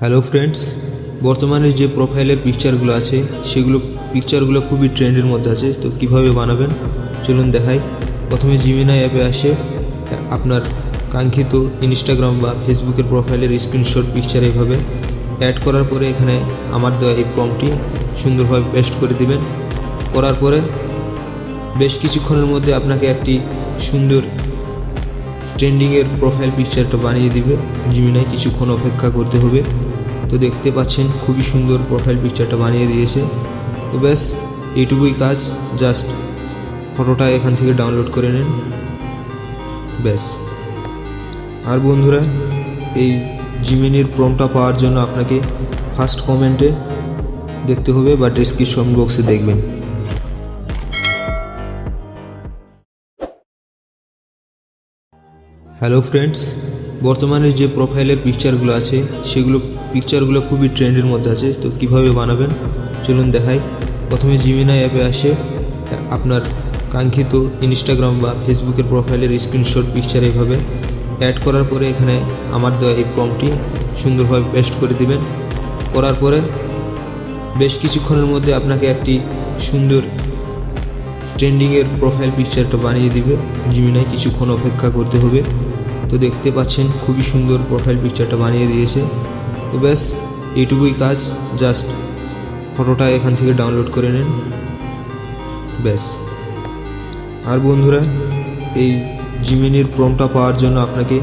Hello friends, বর্তমানে যে প্রোফাইলের পিকচারগুলো আছে সেগুলো পিকচারগুলো খুবই ট্রেন্ডের মধ্যে আছে। তো কিভাবে বানাবেন চলুন দেখাই। প্রথমে জিমিনাই অ্যাপে আসে আপনার কাঙ্ক্ষিত ইনস্টাগ্রাম বা ফেসবুকের প্রোফাইলের স্ক্রিনশট পিকচার এইভাবে অ্যাড করার পরে এখানে আমার দেওয়া এই প্রম্পটটি সুন্দরভাবে পেস্ট করে দিবেন। করার পরে বেশ কিছুক্ষণের মধ্যে আপনাকে একটি সুন্দর ট্রেন্ডিংয়ের প্রোফাইল পিকচারটা বানিয়ে দিবে। জিমিনাই কিছুক্ষণ অপেক্ষা করতে হবে। তো দেখতে পাচ্ছেন খুবই সুন্দর প্রোফাইল পিকচারটা বানিয়ে দিয়েছে। তো ব্যাস এইটুকুই কাজ, জাস্ট ফটোটা এখান থেকে ডাউনলোড করে নেন ব্যাস। আর বন্ধুরা, এই জিমিনির প্রম্পটটা পাওয়ার জন্য আপনাকে ফার্স্ট কমেন্টে দেখতে হবে বা ডেসক্রিপশন বক্সে দেখবেন। হ্যালো ফ্রেন্ডস, বর্তমানে যে প্রোফাইলের পিকচারগুলো আছে সেগুলো পিকচারগুলো খুবই ট্রেন্ডের মধ্যে আছে। তো কিভাবে বানাবেন চলুন দেখাই। প্রথমে জিমিনাই অ্যাপে আসে আপনার কাঙ্ক্ষিত ইনস্টাগ্রাম বা ফেসবুকের প্রোফাইলের স্ক্রিনশট পিকচার এইভাবে অ্যাড করার পরে এখানে আমার দেওয়া এই প্রম্পটটি সুন্দরভাবে পেস্ট করে দিবেন। করার পরে বেশ কিছুক্ষণের মধ্যে আপনাকে একটি সুন্দর ট্রেন্ডিংয়ের প্রোফাইল পিকচারটা বানিয়ে দিবে। জিমিনাই কিছুক্ষণ অপেক্ষা করতে হবে। তো দেখতে পাচ্ছেন খুবই সুন্দর প্রোফাইল পিকচারটা বানিয়ে দিয়েছে। তো ব্যাস এইটুকুই কাজ, জাস্ট ফটোটা এখান থেকে ডাউনলোড করে নেন ব্যাস। আর বন্ধুরা, এই জিমিনির প্রম্পটটা পাওয়ার জন্য আপনাকে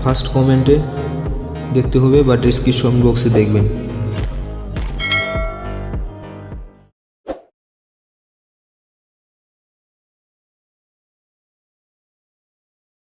ফার্স্ট কমেন্টে দেখতে হবে বা ডেসক্রিপশন বক্সে দেখবেন।